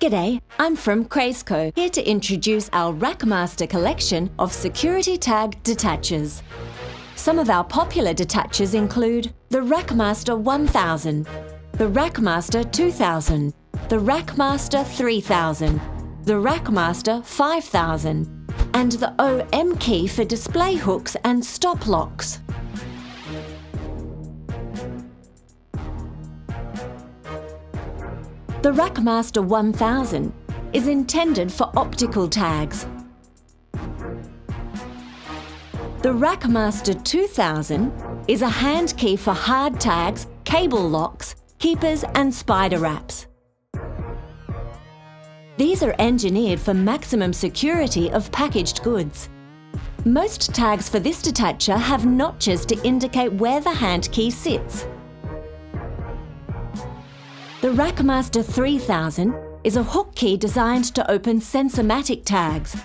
G'day, I'm from Craze here to introduce our Rackmaster collection of security tag detachers. Some of our popular detachers include the Rackmaster 1000, the Rackmaster 2000, the Rackmaster 3000, the Rackmaster 5000, and the OM key for display hooks and stop locks. The Rackmaster 1000 is intended for optical tags. The Rackmaster 2000 is a hand key for hard tags, cable locks, keepers and spider wraps. These are engineered for maximum security of packaged goods. Most tags for this detacher have notches to indicate where the hand key sits. The Rackmaster 3000 is a hook key designed to open sensormatic tags,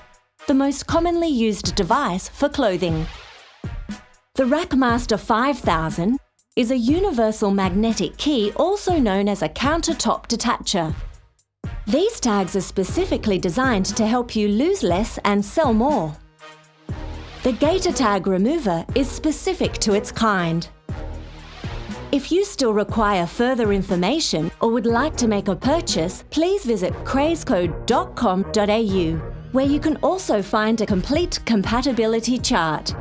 the most commonly used device for clothing. The Rackmaster 5000 is a universal magnetic key, also known as a countertop detacher. These tags are specifically designed to help you lose less and sell more. The GATOR tag remover is specific to its kind. If you still require further information or would like to make a purchase, please visit crazecode.com.au, where you can also find a complete compatibility chart.